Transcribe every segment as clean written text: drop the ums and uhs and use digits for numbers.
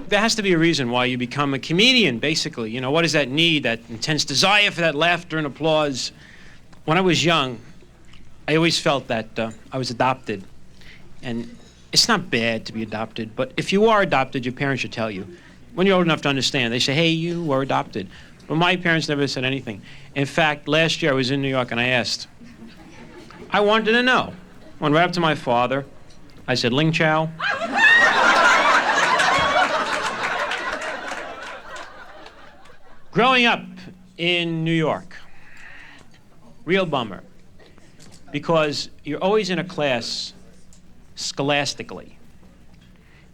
there has to be a reason why you become a comedian, basically. You know, what is that need, that intense desire for that laughter and applause? When I was young, I always felt that I was adopted. And it's not bad to be adopted, but if you are adopted, your parents should tell you. When you're old enough to understand, they say, hey, you were adopted. But my parents never said anything. In fact, last year I was in New York and I asked. I wanted to know. I went right up to my father. I said, Ling Chow. Growing up in New York, real bummer, because you're always in a class scholastically.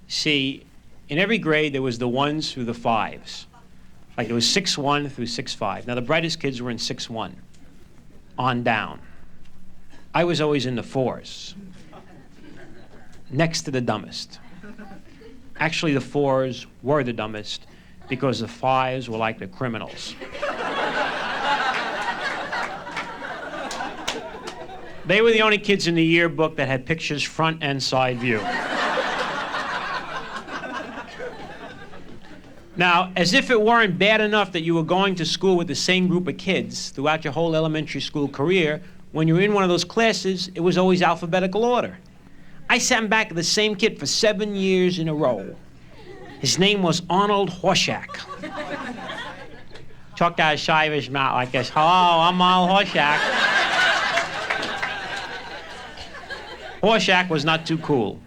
See, in every grade there was the 1s through the 5s. Like it was 6-1 through 6-5. Now the brightest kids were in 6-1 on down. I was always in the 4s, next to the dumbest. Actually, the 4s were the dumbest because the 5s were like the criminals. They were the only kids in the yearbook that had pictures front and side view. Now, as if it weren't bad enough that you were going to school with the same group of kids throughout your whole elementary school career, when you were in one of those classes, it was always alphabetical order. I sat in back of the same kid for 7 years in a row. His name was Arnold Horshack. Talked out of shy of his mouth like this. Hello, I'm Arnold Horshack. Horshack was not too cool.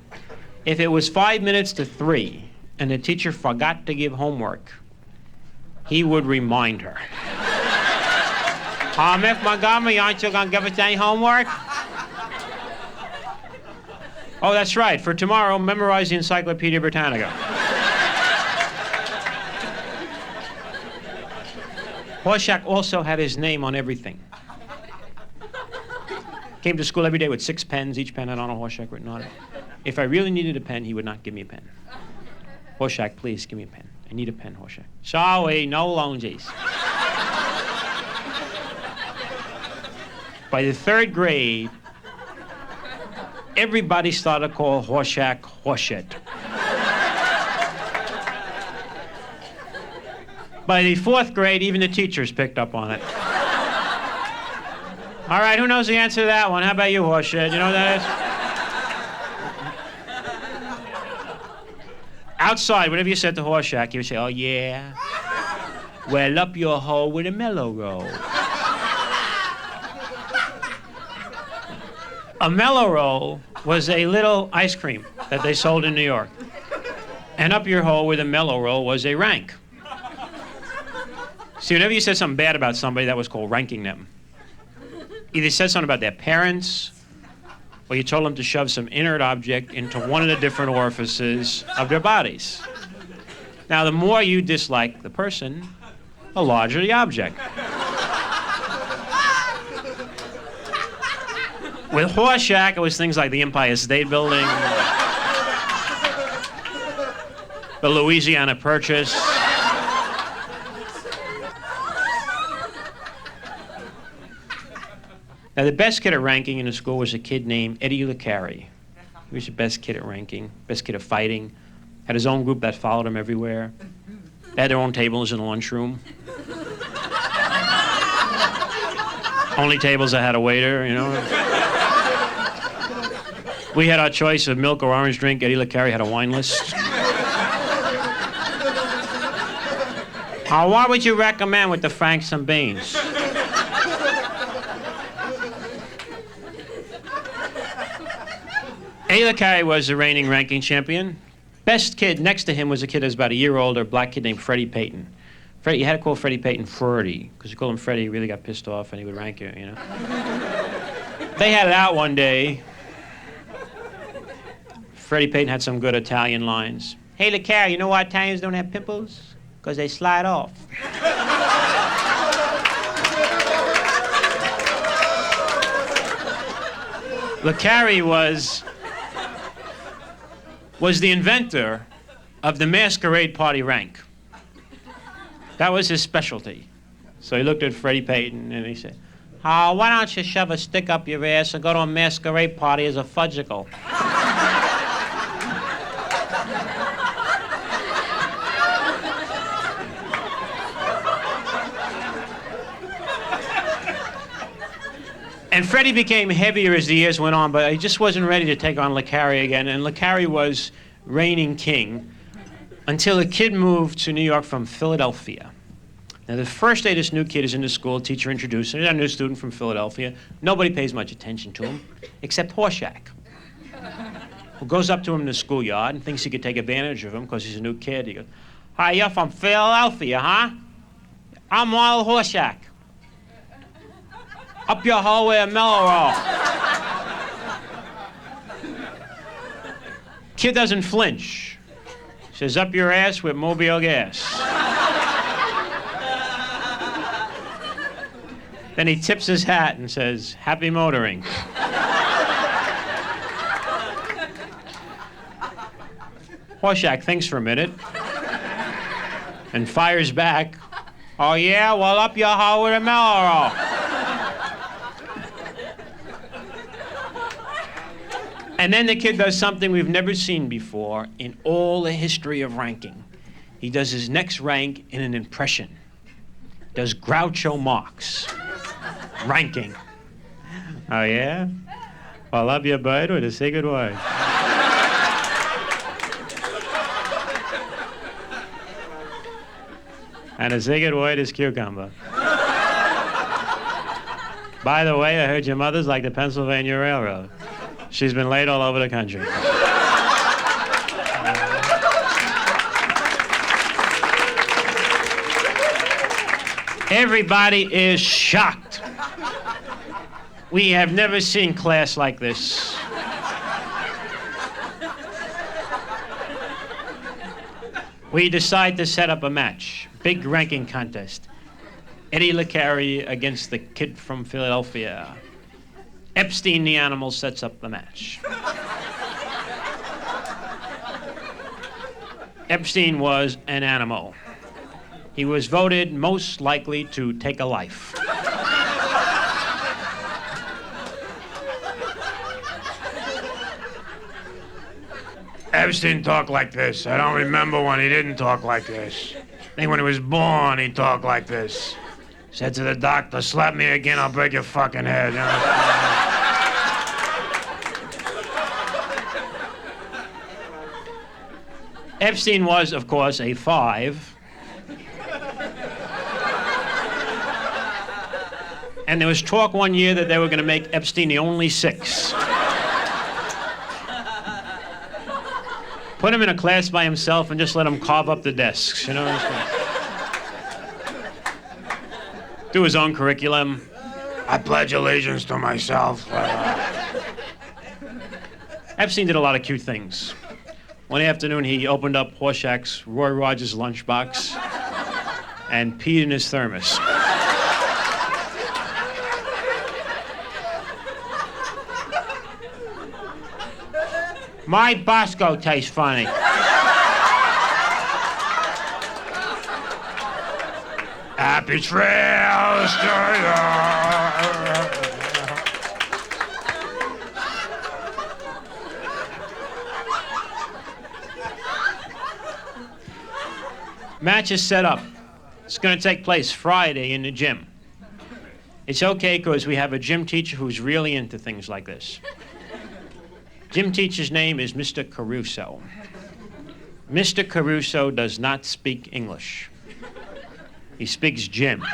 If it was 5 minutes to 3 and the teacher forgot to give homework, he would remind her. Miss Montgomery, aren't you going to give us any homework? Oh, that's right. For tomorrow, memorize the Encyclopedia Britannica. Horshack also had his name on everything. Came to school every day with 6 pens. Each pen had Arnold Horshack written on it. If I really needed a pen, he would not give me a pen. Horshack, please give me a pen. I need a pen, Horshack. Sorry, no lonesies. By the 3rd grade, everybody started to call Horshack Horseshit. By the 4th grade, even the teachers picked up on it. All right, who knows the answer to that one? How about you, Horseshit? You know what that is? Outside, whatever you said to Horshack, he would say, oh, yeah? Well, up your hole with a Mello-Roll. A Mello-Roll was a little ice cream that they sold in New York. And up your hole with a Mello-Roll was a rank. See, whenever you said something bad about somebody, that was called ranking them. Either said something about their parents, or you told them to shove some inert object into one of the different orifices of their bodies. Now, the more you dislike the person, the larger the object. With Horshack, it was things like the Empire State Building, the Louisiana Purchase. Now, the best kid at ranking in the school was a kid named Eddie LeCarry. He was the best kid at ranking, best kid at fighting. Had his own group that followed him everywhere. They had their own tables in the lunchroom. Only tables that had a waiter, you know. We had our choice of milk or orange drink. Eddie LeCarry had a wine list. What would you recommend with the Franks and beans? Eddie LeCarry was the reigning ranking champion. Best kid next to him was a kid that was about a year older, a black kid named Freddie Payton. Freddie, you had to call Freddie Payton Freddie, because you called him Freddie, he really got pissed off and he would rank you, you know. They had it out one day. Freddie Payton had some good Italian lines. Hey, LeCarry, you know why Italians don't have pimples? Because they slide off. LeCarry was the inventor of the masquerade party rank. That was his specialty. So he looked at Freddie Payton and he said, why don't you shove a stick up your ass and go to a masquerade party as a fudgicle? And Freddie became heavier as the years went on, but he just wasn't ready to take on Licari again. And Licari was reigning king until a kid moved to New York from Philadelphia. Now, the first day this new kid is in the school, teacher introduced him. He's a new student from Philadelphia. Nobody pays much attention to him, except Horshack, who goes up to him in the schoolyard and thinks he could take advantage of him because he's a new kid. He goes, "Hi, you're from Philadelphia, huh? I'm Wild Horshack. Up your hallway at Mello-Rolls." Kid doesn't flinch. Says, "Up your ass with Mobile gas." Then he tips his hat and says, "Happy motoring." Horshack thinks for a minute and fires back, "Oh yeah, well up your hole with a Mello-Roll." And then the kid does something we've never seen before in all the history of ranking. He does his next rank in an impression. Does Groucho Marx ranking. "Oh yeah? Well, love your bird with a say good word." And a say good word is cucumber. By the way, I heard your mother's like the Pennsylvania Railroad. She's been laid all over the country. Everybody is shocked. We have never seen class like this. We decide to set up a match, big ranking contest. Eddie Licari against the kid from Philadelphia. Epstein the animal sets up the match. Epstein was an animal. He was voted most likely to take a life. Epstein talked like this. I don't remember when he didn't talk like this. I think when he was born, he talked like this. Said to the doctor, "Slap me again, I'll break your fucking head." You know? Epstein was, of course, a 5. And there was talk one year that they were going to make Epstein the only 6. Put him in a class by himself and just let him carve up the desks, you know? Do his own curriculum. "I pledge allegiance to myself." Epstein did a lot of cute things. One afternoon, he opened up Horshack's Roy Rogers lunchbox and peed in his thermos. "My Bosco tastes funny." Happy trails to you. Match is set up. It's going to take place Friday in the gym. It's okay because we have a gym teacher who's really into things like this. Gym teacher's name is Mr. Caruso. Mr. Caruso does not speak English. He speaks gym.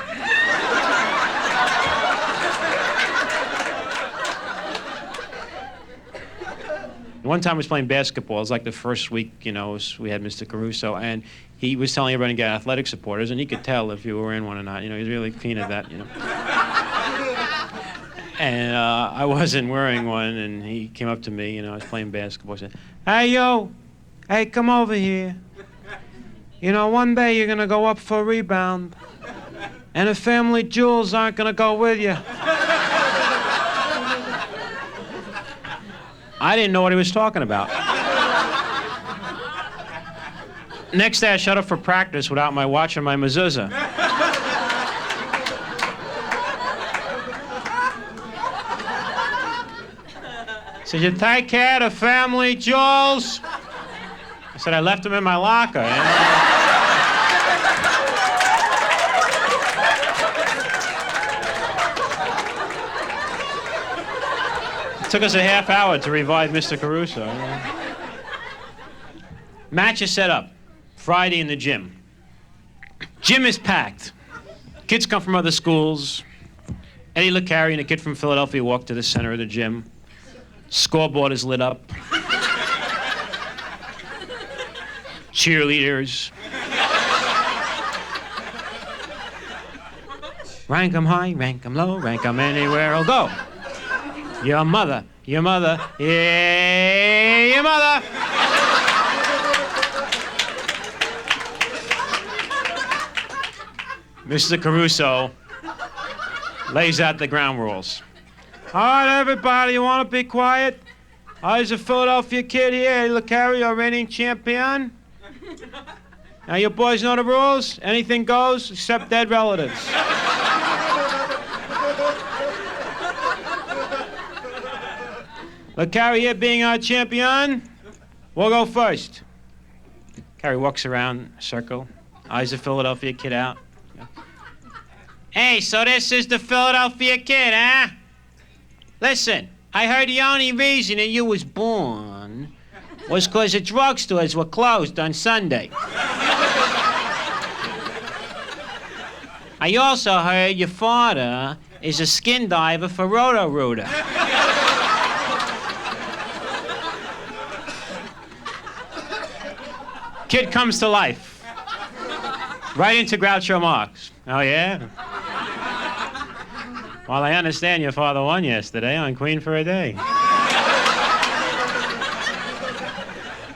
One time I was playing basketball. It was like the first week, you know, we had Mr. Caruso, and he was telling everybody to get athletic supporters, and he could tell if you were in one or not. You know, he was really keen at that, you know. And I wasn't wearing one, and he came up to me, you know, I was playing basketball. He said, "Hey, yo, hey, come over here. You know, one day you're going to go up for a rebound, and the family jewels aren't going to go with you." I didn't know what he was talking about. Next day, I showed up for practice without my watch and my mezuzah. Said, "You take care of the family jewels?" I said, "I left them in my locker." You know? Took us a half hour to revive Mr. Caruso. Match is set up. Friday in the gym. Gym is packed. Kids come from other schools. Eddie LeCarry and a kid from Philadelphia walk to the center of the gym. Scoreboard is lit up. Cheerleaders. Rank 'em high, rank 'em low, rank 'em anywhere I'll go. Your mother, yeah, your mother. Mr. Caruso lays out the ground rules. All right, everybody, you want to be quiet? There's a Philadelphia kid here, Eddie LeCarry, our reigning champion. Now, you boys know the rules. Anything goes except dead relatives. LeCarry here being our champion, we'll go first. Carrie walks around a circle, eyes the Philadelphia kid out. Hey, so this is the Philadelphia kid, huh? Listen, I heard the only reason that you was born was because the drugstores were closed on Sunday. I also heard your father is a skin diver for Roto-Rooter. Kid comes to life. Right into Groucho Marx. Oh, yeah? Well, I understand your father won yesterday on Queen for a Day.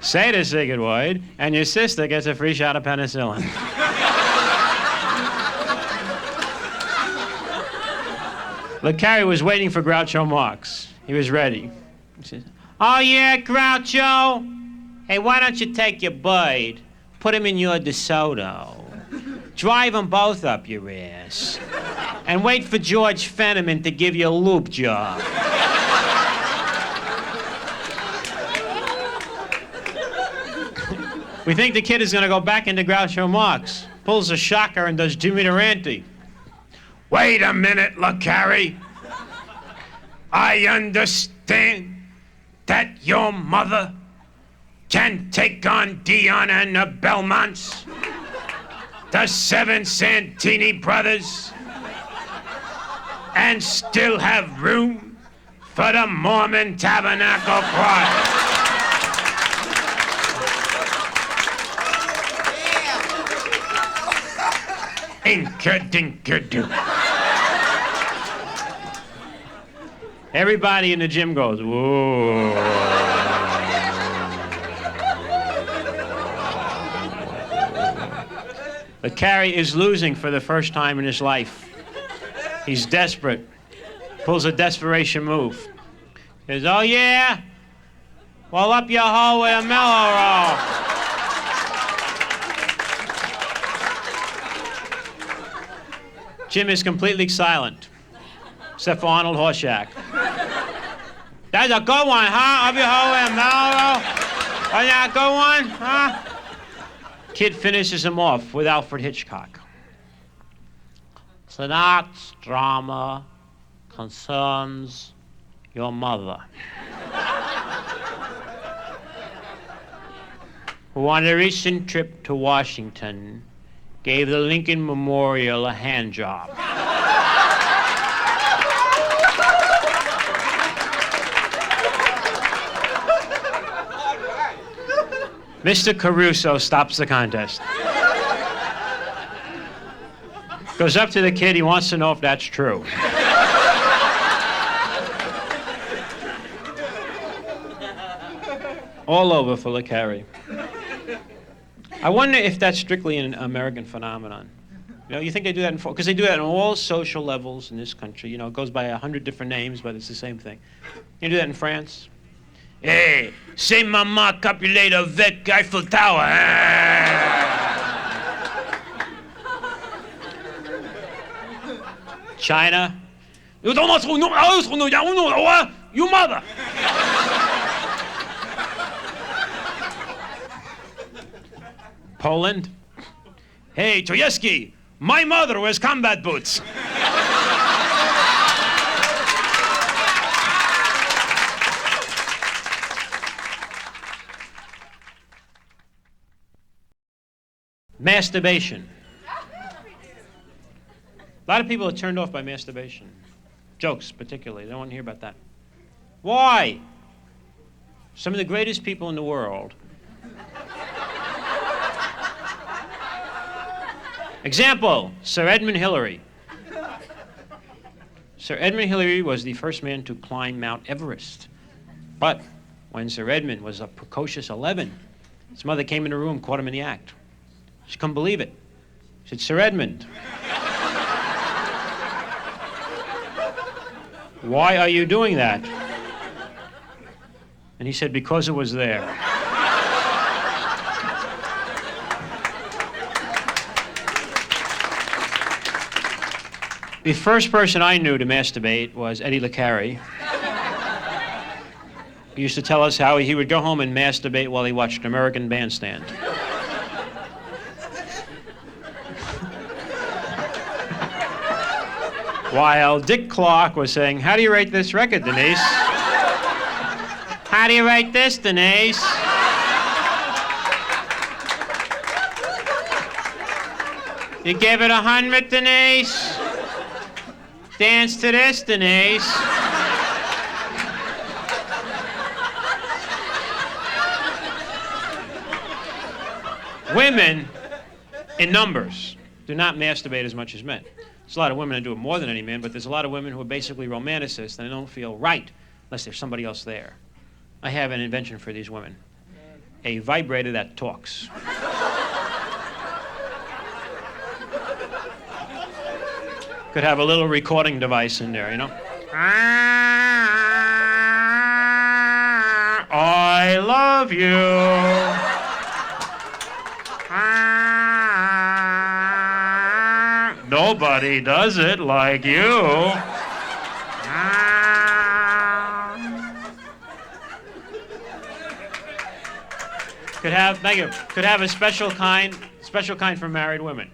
Say the secret word, and your sister gets a free shot of penicillin. LeCarry was waiting for Groucho Marx. He was ready. He says, oh, yeah, Groucho? Hey, why don't you take your bud, put him in your DeSoto, drive them both up your ass, and wait for George Fenneman to give you a loop job. We think the kid is going to go back into Groucho Marx. Pulls a shocker and does Jimmy Durante. Wait a minute, LeCarry. I understand that your mother can take on Dion and the Belmonts, the seven Santini brothers, and still have room for the Mormon Tabernacle Choir. Inka-dinka-doo. Everybody in the gym goes, whoa. LeCarry is losing for the first time in his life. He's desperate. Pulls a desperation move. He says, oh yeah? Well, up your hole with a Mello-Roll. Jim is completely silent, except for Arnold Horshack. That's a good one, huh? Up your hole with a Mello-Roll? Wasn't that a good one, huh? Kid finishes him off with Alfred Hitchcock. Tonight's drama concerns your mother, who on a recent trip to Washington gave the Lincoln Memorial a hand job. Mr. Caruso stops the contest. Goes up to the kid, he wants to know if that's true. All over for LeCarry. I wonder if that's strictly an American phenomenon. You know, you think they do that because they do that on all social levels in this country. You know, it goes by 100 different names, but it's the same thing. You do that in France? Hey, c'est maman copulate avec Eiffel Tower. China? You mother! Poland? Hey, Toyeski, my mother wears combat boots. Masturbation. A lot of people are turned off by masturbation. Jokes, particularly. They don't want to hear about that. Why? Some of the greatest people in the world. Example, Sir Edmund Hillary. Sir Edmund Hillary was the first man to climb Mount Everest. But when Sir Edmund was a precocious 11, his mother came in the room, caught him in the act. She couldn't believe it. She said, Sir Edmund, why are you doing that? And he said, because it was there. The first person I knew to masturbate was Eddie LeCarry. He used to tell us how he would go home and masturbate while he watched American Bandstand. While Dick Clark was saying, how do you rate this record, Denise? How do you rate this, Denise? You give it 100, Denise? Dance to this, Denise. Women, in numbers, do not masturbate as much as men. There's a lot of women that do it more than any man, but there's a lot of women who are basically romanticists and they don't feel right unless there's somebody else there. I have an invention for these women. A vibrator that talks. Could have a little recording device in there, you know? I love you. Nobody does it like you. Could have a special kind for married women.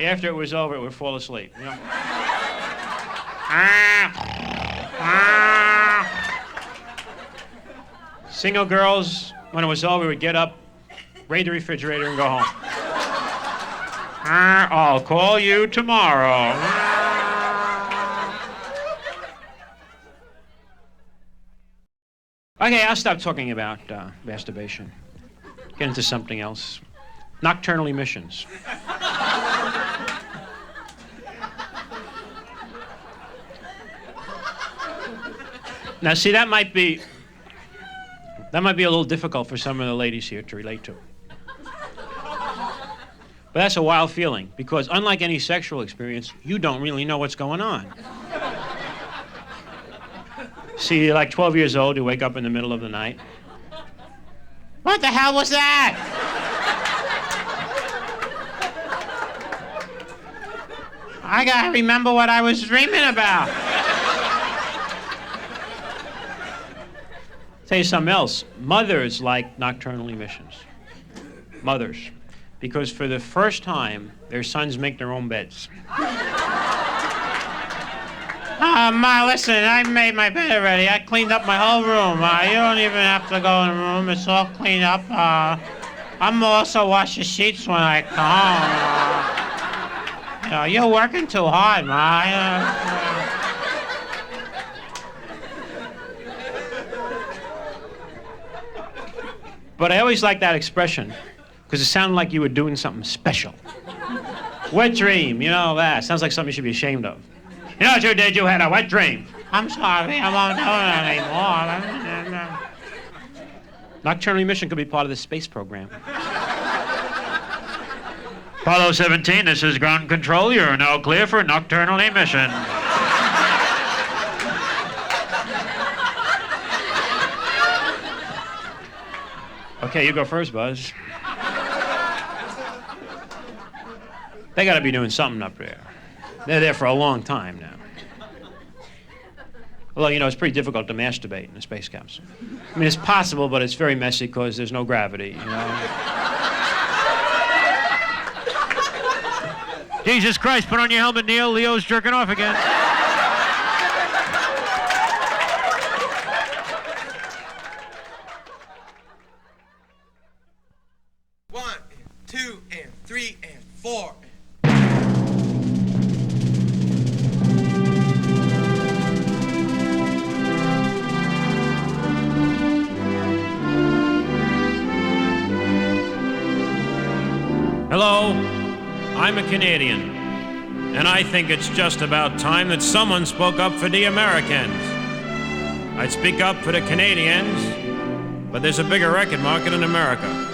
After it was over, it would fall asleep. You know? Single girls, when it was over, would get up, raid the refrigerator, and go home. I'll call you tomorrow. Okay, I'll stop talking about masturbation. Get into something else. Nocturnal emissions. Now, see, that might be a little difficult for some of the ladies here to relate to. But that's a wild feeling, because unlike any sexual experience, you don't really know what's going on. See, you're like 12 years old, you wake up in the middle of the night. What the hell was that? I gotta remember what I was dreaming about. Tell you something else. Mothers like nocturnal emissions. Mothers. Because for the first time, their sons make their own beds. Ma, listen, I made my bed already. I cleaned up my whole room. You don't even have to go in the room. It's all cleaned up. I'm also wash the sheets when I come. You're working too hard, Ma. But I always liked that expression, because it sounded like you were doing something special. Wet dream, you know that. Sounds like something you should be ashamed of. You know what you did? You had a wet dream. I'm sorry, I won't do it anymore. Nocturnal emission could be part of the space program. Apollo 17, this is ground control. You are now clear for nocturnal emission. Okay, you go first, Buzz. They gotta be doing something up there. They're there for a long time now. Although, you know, it's pretty difficult to masturbate in a space capsule. I mean, it's possible, but it's very messy because there's no gravity, you know? Jesus Christ, put on your helmet, Neil. Leo's jerking off again. 2 and 3 and 4. Hello, I'm a Canadian, and I think it's just about time that someone spoke up for the Americans. I speak up for the Canadians, but there's a bigger record market in America.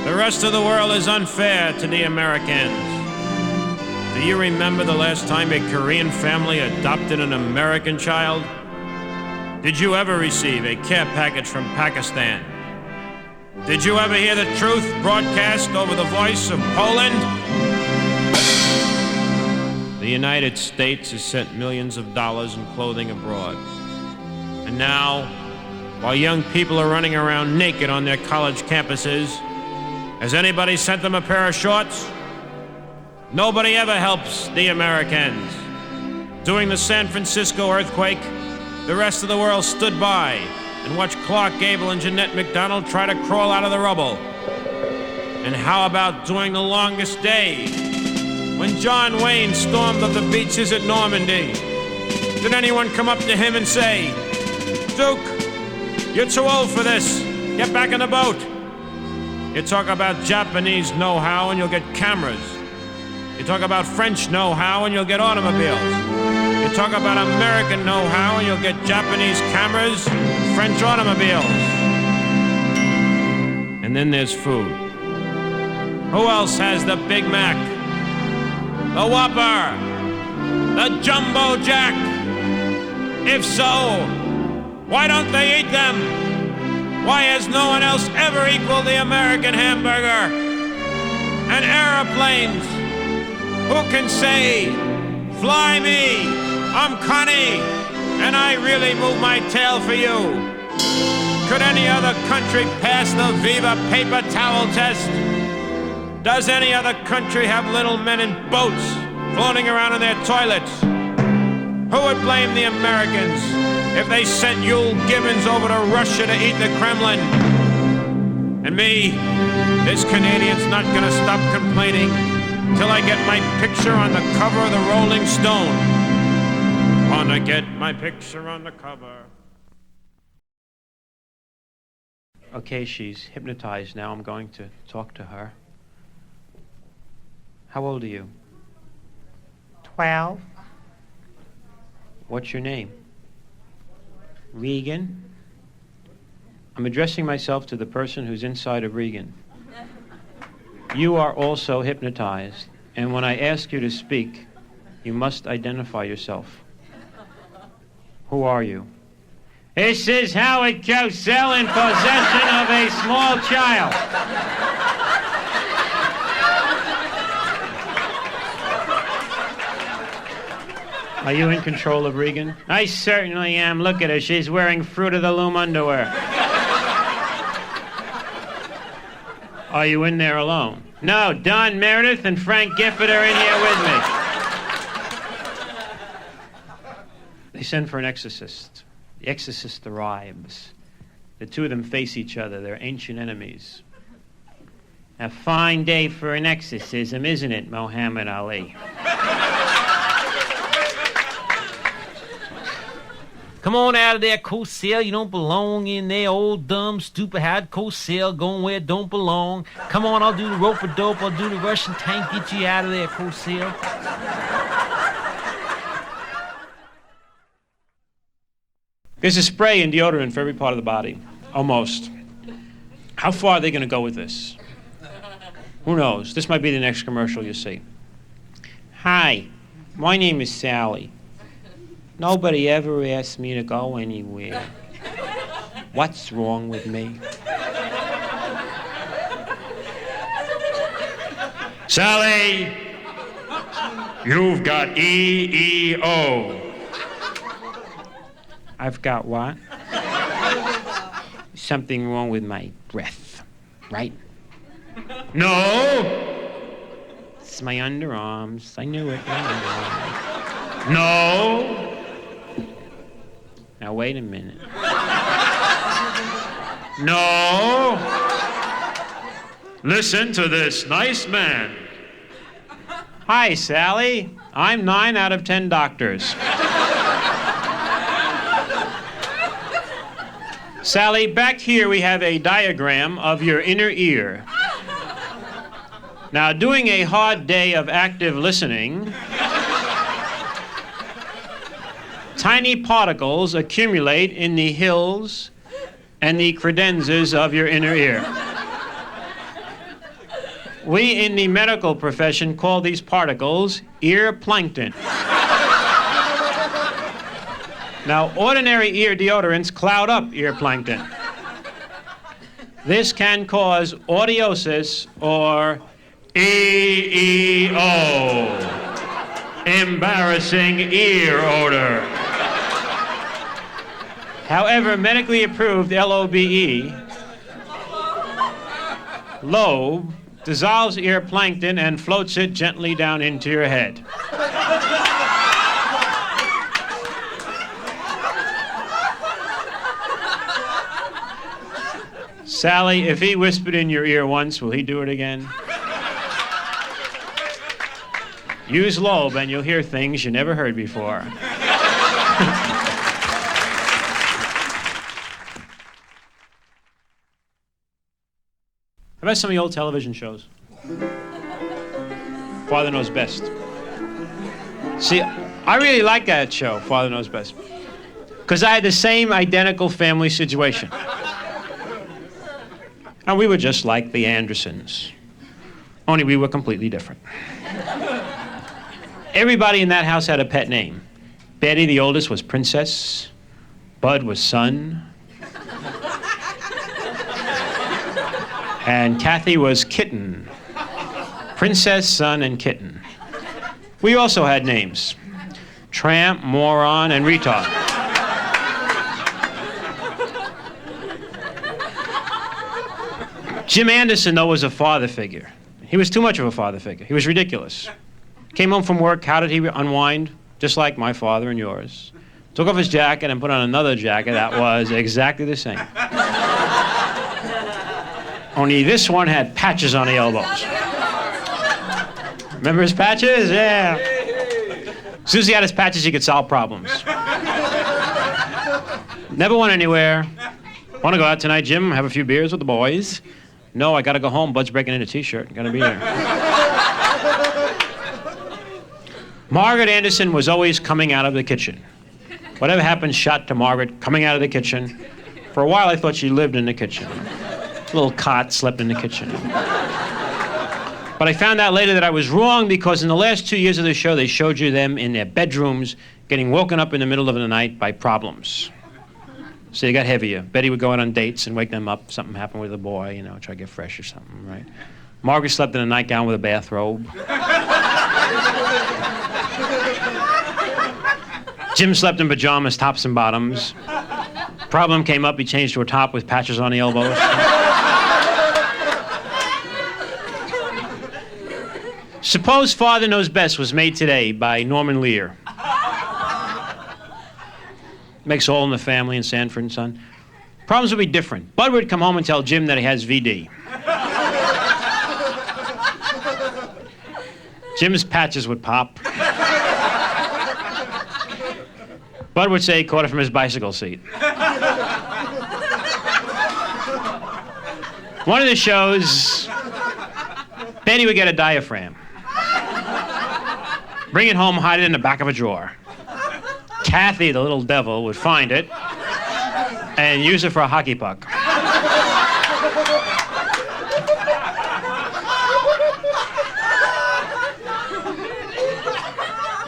The rest of the world is unfair to the Americans. Do you remember the last time a Korean family adopted an American child? Did you ever receive a care package from Pakistan? Did you ever hear the truth broadcast over the voice of Poland? The United States has sent millions of dollars in clothing abroad. And now, while young people are running around naked on their college campuses, has anybody sent them a pair of shorts? Nobody ever helps the Americans. During the San Francisco earthquake, the rest of the world stood by and watch Clark Gable and Jeanette MacDonald try to crawl out of the rubble. And how about during the longest day, when John Wayne stormed up the beaches at Normandy? Did anyone come up to him and say, "Duke, you're too old for this. Get back in the boat"? You talk about Japanese know-how and you'll get cameras. You talk about French know-how and you'll get automobiles. You talk about American know-how and you'll get Japanese cameras, French automobiles. And then there's food. Who else has the Big Mac, the Whopper, the Jumbo Jack? If so, why don't they eat them? Why has no one else ever equaled the American hamburger? And airplanes. Who can say, "Fly me, I'm Connie, and I really move my tail for you"? Could any other country pass the Viva paper towel test? Does any other country have little men in boats floating around in their toilets? Who would blame the Americans if they sent Yul Gibbons over to Russia to eat the Kremlin? And me, this Canadian's not gonna stop complaining till I get my picture on the cover of the Rolling Stone. Wanna get my picture on the cover. Okay, she's hypnotized now. I'm going to talk to her. How old are you? 12. What's your name? Regan? I'm addressing myself to the person who's inside of Regan. You are also hypnotized, and when I ask you to speak, you must identify yourself. Who are you? This is Howard Cosell in possession of a small child. Are you in control of Regan? I certainly am. Look at her. She's wearing Fruit of the Loom underwear. Are you in there alone? No, Don Meredith and Frank Gifford are in here with me. They send for an exorcist. The exorcist arrives. The two of them face each other. They're ancient enemies. A fine day for an exorcism, isn't it, Muhammad Ali? Come on out of there, Cosell. You don't belong in there, old dumb, stupid hat Cosell, going where it don't belong. Come on, I'll do the rope-a-dope, I'll do the Russian tank, get you out of there, Cosell. There's a spray and deodorant for every part of the body. Almost. How far are they going to go with this? Who knows? This might be the next commercial you see. Hi, my name is Sally. Nobody ever asked me to go anywhere. What's wrong with me? Sally, you've got EEO. I've got what? Something wrong with my breath, right? No. It's my underarms. I knew it. No. Now, wait a minute. No. Listen to this nice man. Hi, Sally. I'm 9 out of 10 doctors. Sally, back here we have a diagram of your inner ear. Now, doing a hard day of active listening, tiny particles accumulate in the hills and the credenzas of your inner ear. We in the medical profession call these particles ear plankton. Now, ordinary ear deodorants cloud up ear plankton. This can cause audiosis or EEO, embarrassing ear odor. However, medically approved LOBE, lobe, dissolves ear plankton and floats it gently down into your head. Sally, if he whispered in your ear once, will he do it again? Use lobe and you'll hear things you never heard before. How about some of the old television shows? Father Knows Best. See, I really like that show, Father Knows Best, because I had the same identical family situation. And we were just like the Andersons, only we were completely different. Everybody in that house had a pet name. Betty, the oldest, was Princess. Bud was Son. And Kathy was Kitten. Princess, Son, and Kitten. We also had names. Tramp, Moron, and Retard. Jim Anderson, though, was a father figure. He was too much of a father figure. He was ridiculous. Came home from work, how did he unwind? Just like my father and yours. Took off his jacket and put on another jacket that was exactly the same. Only this one had patches on the elbows. Remember his patches? Yeah. As soon as he had his patches, he could solve problems. Never went anywhere. Want to go out tonight, Jim? Have a few beers with the boys? No, I gotta go home. Bud's breaking in a t-shirt. Gotta be there. Margaret Anderson was always coming out of the kitchen. Whatever happened, shot to Margaret coming out of the kitchen. For a while, I thought she lived in the kitchen. A little cot slept in the kitchen. But I found out later that I was wrong because in the last 2 years of the show, they showed you them in their bedrooms getting woken up in the middle of the night by problems. So they got heavier. Betty would go out on dates and wake them up. Something happened with a boy, you know, try to get fresh or something, right? Margaret slept in a nightgown with a bathrobe. Jim slept in pajamas, tops and bottoms. Problem came up, he changed to a top with patches on the elbows. Suppose Father Knows Best was made today by Norman Lear. Makes All in the Family and Sanford and Son. Problems would be different. Bud would come home and tell Jim that he has VD. Jim's patches would pop. Bud would say he caught it from his bicycle seat. One of the shows, Betty would get a diaphragm. Bring it home, hide it in the back of a drawer. Kathy, the little devil, would find it and use it for a hockey puck.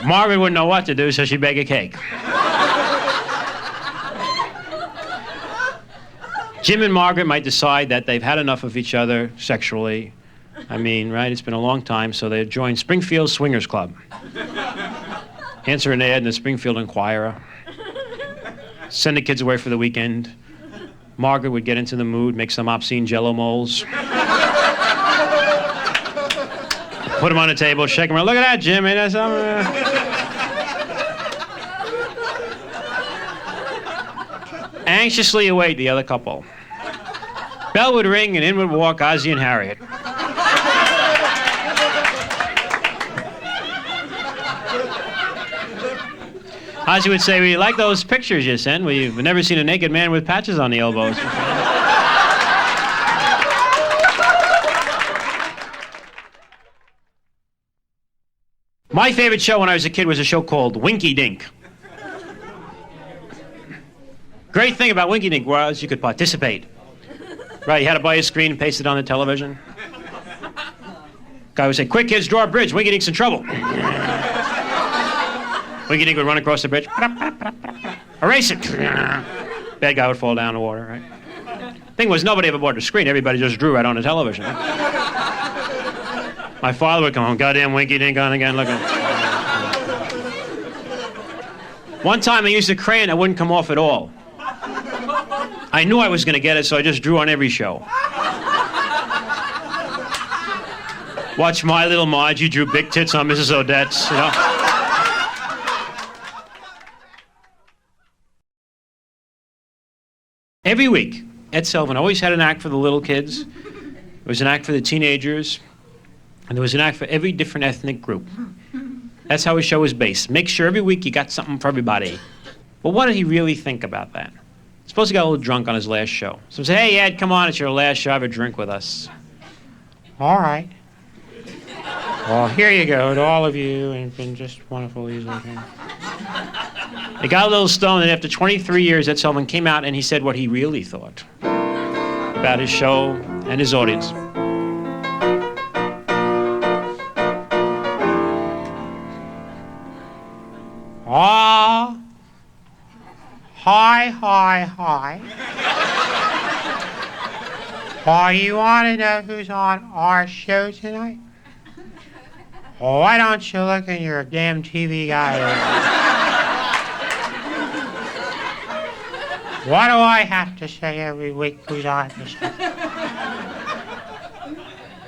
Margaret wouldn't know what to do, so she'd bake a cake. Jim and Margaret might decide that they've had enough of each other sexually. I mean, right, it's been a long time, so they'd join Springfield Swingers Club. Answer an ad in the Springfield Inquirer. Send the kids away for the weekend. Margaret would get into the mood, make some obscene Jell-O molds. Put them on the table, shake them around. Look at that, Jim, ain't that something? Anxiously await the other couple. Bell would ring and in would walk Ozzie and Harriet. Ozzie would say, "We like those pictures you sent. We've never seen a naked man with patches on the elbows." My favorite show when I was a kid was a show called Winky Dink. Great thing about Winky Dink was you could participate. Right, you had to buy a screen and paste it on the television. Guy would say, "Quick, kids, draw a bridge. Winky Dink's in trouble." Winky Dink would run across the bridge. Erase it. Bad guy would fall down in the water, right? Thing was, nobody ever bought the screen. Everybody just drew right on the television. My father would come home, "Goddamn Winky Dink on again, look at it." One time I used a crayon that wouldn't come off at all. I knew I was going to get it, so I just drew on every show. Watch My Little Marge, you drew big tits on Mrs. Odette's, you know. Every week, Ed Sullivan always had an act for the little kids. There was an act for the teenagers. And there was an act for every different ethnic group. That's how his show was based. Make sure every week you got something for everybody. But what did he really think about that? Suppose he got a little drunk on his last show. So he said, "Hey, Ed, come on, it's your last show. Have a drink with us." "All right. Well, here you go to all of you, and it's been just wonderful these weekends." He got a little stoned, and after 23 years, Ed Sullivan came out and he said what he really thought about his show and his audience. "Ah, hi. Oh, you want to know who's on our show tonight? Oh, why don't you look in your damn TV guide? Why do I have to say every week who's on the show?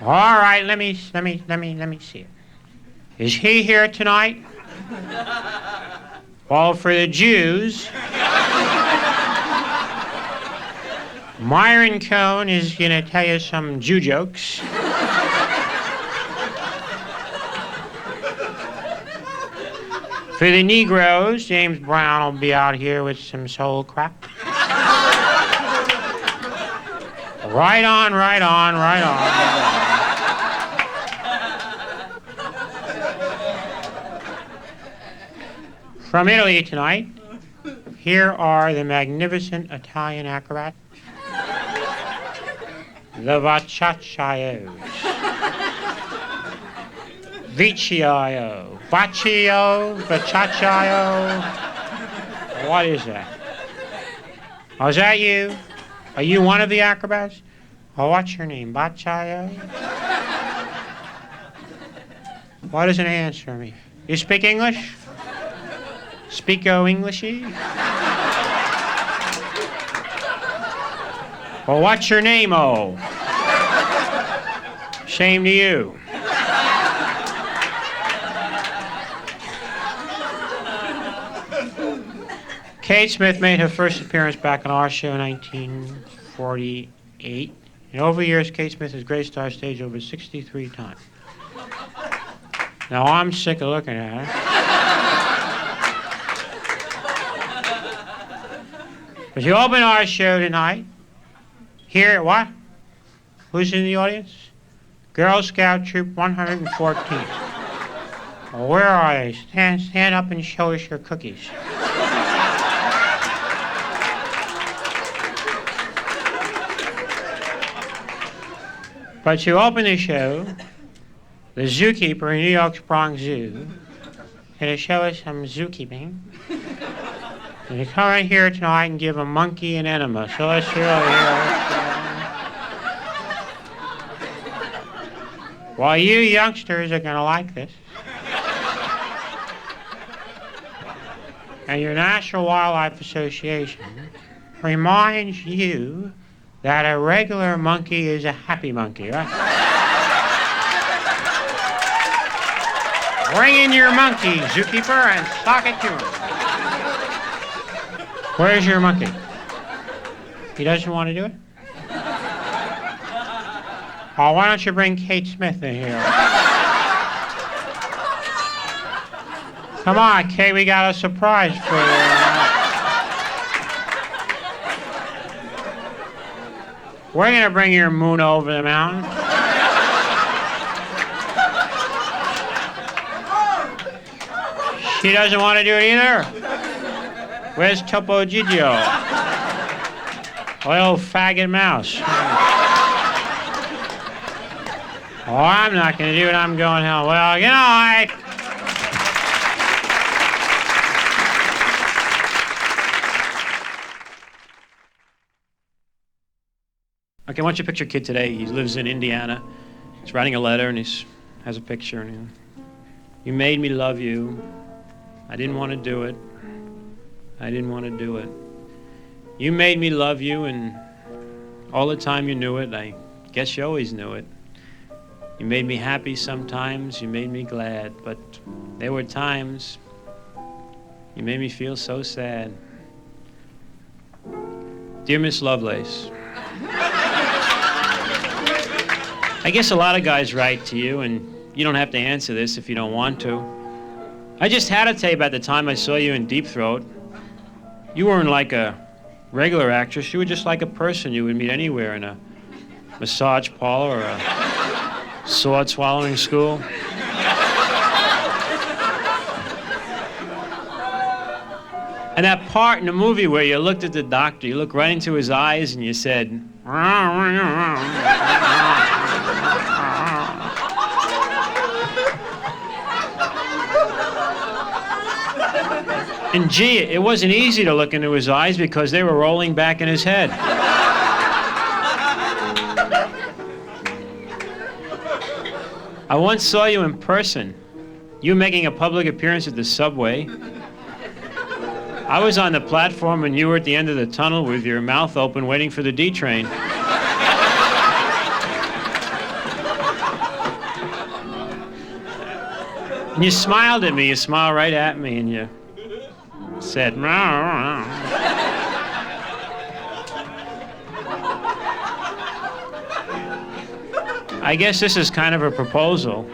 All right, let me see it. Is he here tonight? Well, for the Jews, Myron Cohn is going to tell you some Jew jokes. For the Negroes, James Brown will be out here with some soul crap. Right on. From Italy tonight, here are the magnificent Italian acrobats, the Vacciaios. Vecchio, Vacciaio. What is that? Oh, is that you? Are you one of the acrobats? Oh, what's your name? Vacciaio? Why doesn't it answer me? You speak English? Speako Englishy? Well, what's your name, oh? Shame to you. Kate Smith made her first appearance back on our show in 1948. In over years, Kate Smith has graced our stage over 63 times. Now, I'm sick of looking at her. But you open our show tonight. Here, what? Who's in the audience? Girl Scout Troop 114. Well, where are they? Stand up and show us your cookies. But you open the show, the zookeeper in New York's Bronx Zoo, going to show us some zookeeping. And you come in here tonight and give a monkey an enema. So let's really hear it. Well, you youngsters are going to like this. And your National Wildlife Association reminds you that a regular monkey is a happy monkey, right? Bring in your monkey, zookeeper, and sock it to him. Where's your monkey? He doesn't want to do it? Oh, why don't you bring Kate Smith in here? Come on, Kate, we got a surprise for you. We're gonna bring your moon over the mountain. She doesn't want to do it either. Where's Topo Gigio? Old faggot mouse. Oh, I'm not gonna do it. I'm going home. Well, you know, Okay, I want you to picture a kid today. He lives in Indiana. He's writing a letter and he has a picture. And you made me love you. I didn't want to do it. I didn't want to do it. You made me love you, and all the time you knew it. I guess you always knew it. You made me happy sometimes. You made me glad. But there were times you made me feel so sad. Dear Miss Lovelace, I guess a lot of guys write to you, and you don't have to answer this if you don't want to. I just had to tell you about the time I saw you in Deep Throat. You weren't like a regular actress. You were just like a person you would meet anywhere in a massage parlor or a sword-swallowing school. And that part in the movie where you looked at the doctor, you looked right into his eyes and you said, and gee, it wasn't easy to look into his eyes because they were rolling back in his head. I once saw you in person. You making a public appearance at the subway. I was on the platform and you were at the end of the tunnel with your mouth open waiting for the D train. And you smiled at me, you smiled right at me, and you said, I guess this is kind of a proposal.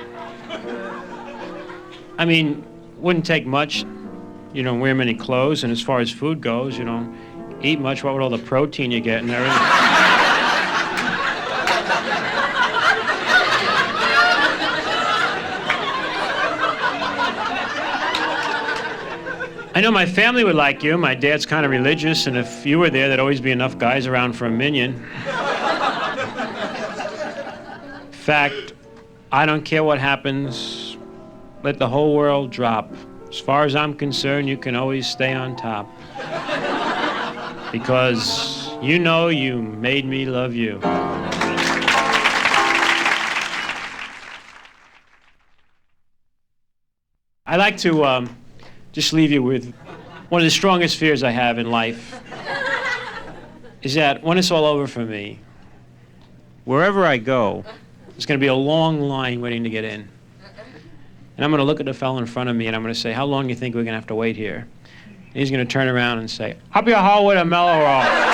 I mean, wouldn't take much. You don't wear many clothes, and as far as food goes, you don't eat much. What with all the protein you get and everything? I know my family would like you. My dad's kind of religious, and if you were there, there'd always be enough guys around for a minion. In fact, I don't care what happens. Let the whole world drop. As far as I'm concerned, you can always stay on top. Because you know you made me love you. I like to just leave you with one of the strongest fears I have in life. Is that when it's all over for me, wherever I go, there's going to be a long line waiting to get in. And I'm going to look at the fellow in front of me and I'm going to say, how long do you think we're going to have to wait here? And he's going to turn around and say, up your hole with a Mello-Roll.